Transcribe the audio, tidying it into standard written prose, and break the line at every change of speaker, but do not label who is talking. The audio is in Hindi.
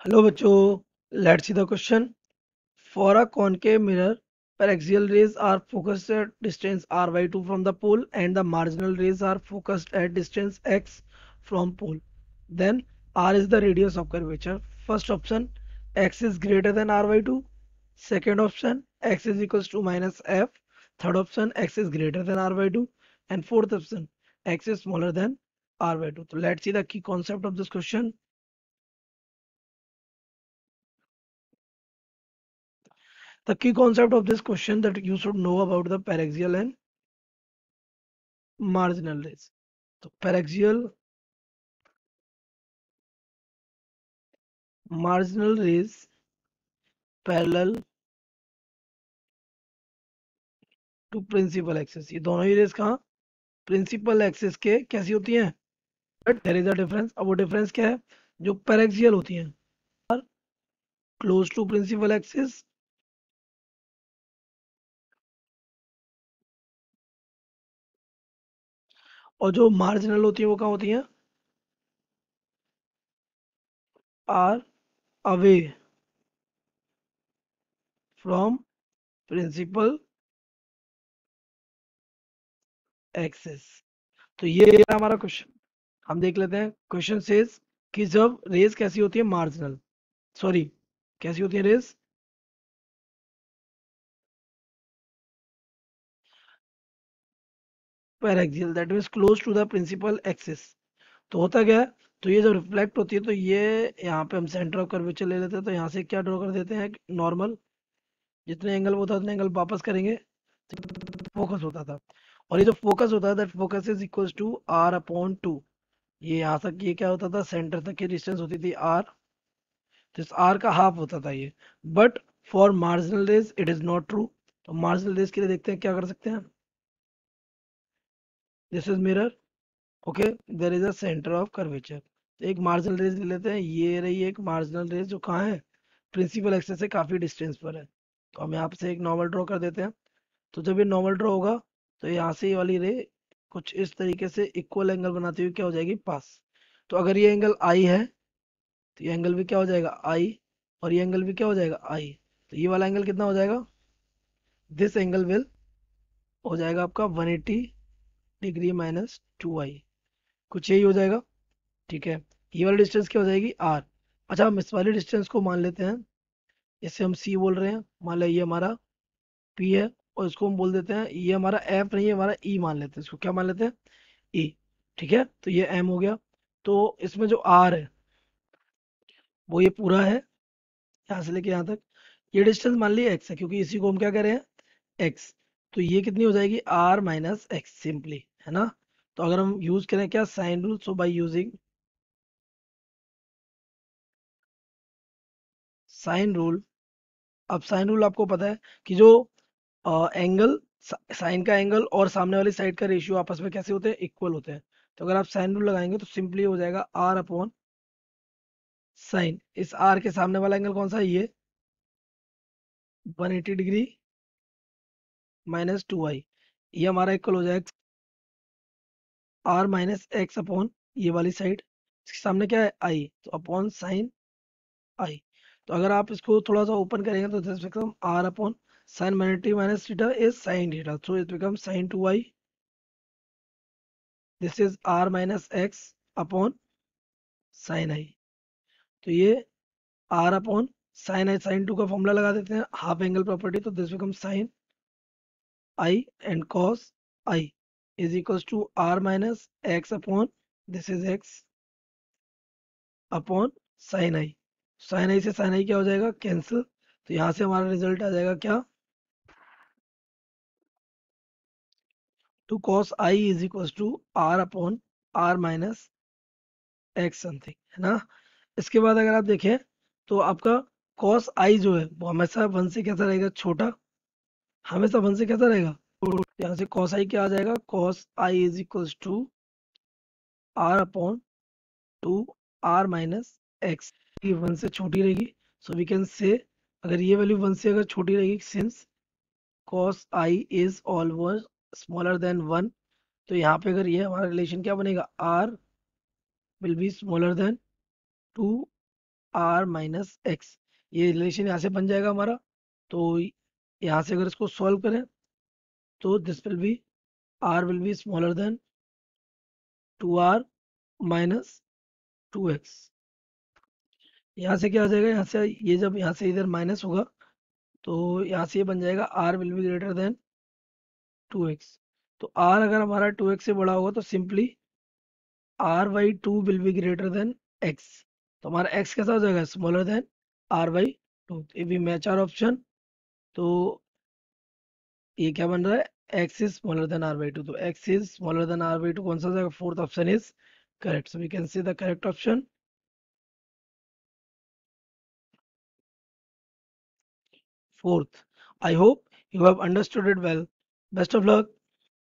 Hello बच्चों, let's see the question. For a concave mirror, paraxial rays are focused at distance r by 2 from the pole and the marginal rays are focused at distance x from pole. Then r is the radius of curvature. First option, x is greater than r by 2. Second option, x is equals to minus f. Third option, x is greater than r by 2. And fourth option, x is smaller than r by 2. So let's see the key concept of this question. The key concept of this question that you should know about the paraxial and marginal rays. So paraxial, marginal rays parallel to principal axis, ये दोनों ही रेस कहाँ प्रिंसिपल एक्सिस के कैसी होती हैं, but there is a difference. अब वो डिफरेंस क्या है, जो पैरेक्सियल होती हैं क्लोज टू प्रिंसिपल एक्सिस और जो मार्जिनल होती है वो कहाँ होती हैं, are away from principal axis. तो ये रहा हमारा क्वेश्चन। हम देख लेते हैं क्वेश्चन सेज कि जब रेस कैसी होती है मार्जिनल, सॉरी कैसी होती है rays paraxial, that means close to the principal axis. तो होता क्या है, तो ये जब रिफ्लेक्ट होती है तो ये यहाँ पे हम सेंटर ऑफ कर्वेचर ले लेते हैं, तो यहाँ से क्या ड्रॉ कर देते हैं नॉर्मल, जितने एंगल होता है उतने एंगल वापस करेंगे, फोकस होता था। और ये जो फोकस होता है that focus is equals to R upon two. ये यहाँ तक ये क्या होता था, सेंटर तक की डिस्टेंस होती थी आर, तो इस आर का हाफ होता था ये। But for marginal rays it is not true. तो मार्जिनल रेज के लिए देखते हैं क्या कर सकते हैं। This is mirror, okay, there is a centre of curvature. तो एक मार्जिनल रेज ले लेते हैं, ये रही एक मार्जिनल रेज जो कहाँ है, प्रिंसिपल एक्सिस से काफी डिस्टेंस पर है। तो हम यहाँ से एक नॉर्मल ड्रॉ कर देते हैं। तो जब ये नॉर्मल ड्रॉ होगा तो यहाँ से ये वाली रे कुछ इस तरीके से इक्वल एंगल बनाती हुई क्या हो जाएगी, पास। तो अगर ये एंगल आई है तो ये एंगल भी क्या हो जाएगा आई, और ये एंगल भी क्या हो जाएगा आई। तो ये वाला एंगल कितना हो जाएगा, दिस एंगल विल हो जाएगा आपका 180 डिग्री माइनस 2i, कुछ यही हो जाएगा। ठीक है, ये वाली डिस्टेंस क्या हो जाएगी आर। अच्छा, हम इस वाली डिस्टेंस को मान लेते हैं, इसे हम सी बोल रहे हैं, मान लिया ये हमारा पी है, और इसको हम बोल देते हैं ये हमारा एफ नहीं है, हमारा ई मान लेते हैं, इसको क्या मान लेते हैं, ई। ठीक है, तो ये एम हो गया। तो इसमें जो आर है वो ये पूरा है, यहाँ से लेके यहाँ तक। ये डिस्टेंस मान लिया एक्स है, क्योंकि इसी को हम क्या कह रहे हैं, एक्स। तो ये कितनी हो जाएगी आर माइनस एक्स सिंपली, है ना। तो अगर हम यूज करें क्या sine rule, so by using sine rule. अब साइन रूल आपको पता है कि जो एंगल, साइन का एंगल और सामने वाली साइड का रेशियो आपस में कैसे होते हैं, इक्वल होते हैं। तो अगर आप साइन रूल लगाएंगे तो सिंपली हो जाएगा आर अपॉन साइन, इस आर के सामने वाला एंगल कौन सा है, ये 180 डिग्री माइनस 2i, ये हमारा इक्वल हो जाएगा आर माइनस एक्स अपॉन ये वाली साइड, इसके सामने क्या है आई, तो अपॉन साइन आई। तो अगर आप इसको थोड़ा सा ओपन करेंगे तो this become R upon sine minus minus theta is sine theta, so it become sine 2i। This is R minus X upon sine I. तो ये R upon sine I, sine two का फॉर्मूला लगा देते हैं, हाफ एंगल प्रॉपर्टी, तो this become sine I and cos I is equals to R minus X upon this is X upon sine I. Sine I से साइन आई क्या हो जाएगा, कैंसिल। तो यहाँ से हमारा रिजल्ट आ जाएगा क्या, two cos I is equals to R upon R minus x something, है ना। इसके बाद अगर आप देखें तो आपका कॉस आई जो है वो हमेशा वन से कैसा रहेगा, छोटा, हमेशा वन से कैसा रहेगा। तो यहाँ से कॉस आई क्या आ जाएगा, cos I is equals to R upon two R minus x. ये वन से छोटी रहेगी, सो वी कैन से, अगर ये वैल्यू वन से अगर छोटी रहेगी, since cos I is always smaller than one, तो यहाँ पे अगर ये हमारा रिलेशन क्या बनेगा, R will be smaller than two R minus x, ये रिलेशन यहाँ से बन जाएगा हमारा। तो यहाँ से अगर इसको सॉल्व करें तो this will be R will be smaller than 2r minus 2x। यहाँ से क्या आ जाएगा, यहाँ से ये जब यहाँ से इधर माइनस होगा तो यहाँ से ये बन जाएगा R will be greater than 2x। तो आर अगर हमारा 2x से बड़ा होगा तो simply R by 2 will be greater than x. तो हमारा एक्स कैसा हो जाएगा, smaller than R by 2। If we match our option तो ये क्या बन रहा है, x is smaller than R by 2। तो x is smaller than R by 2 कौन सा हो जाएगा, fourth option is correct. So we can see the correct option fourth. I hope you have understood it well. Best of luck.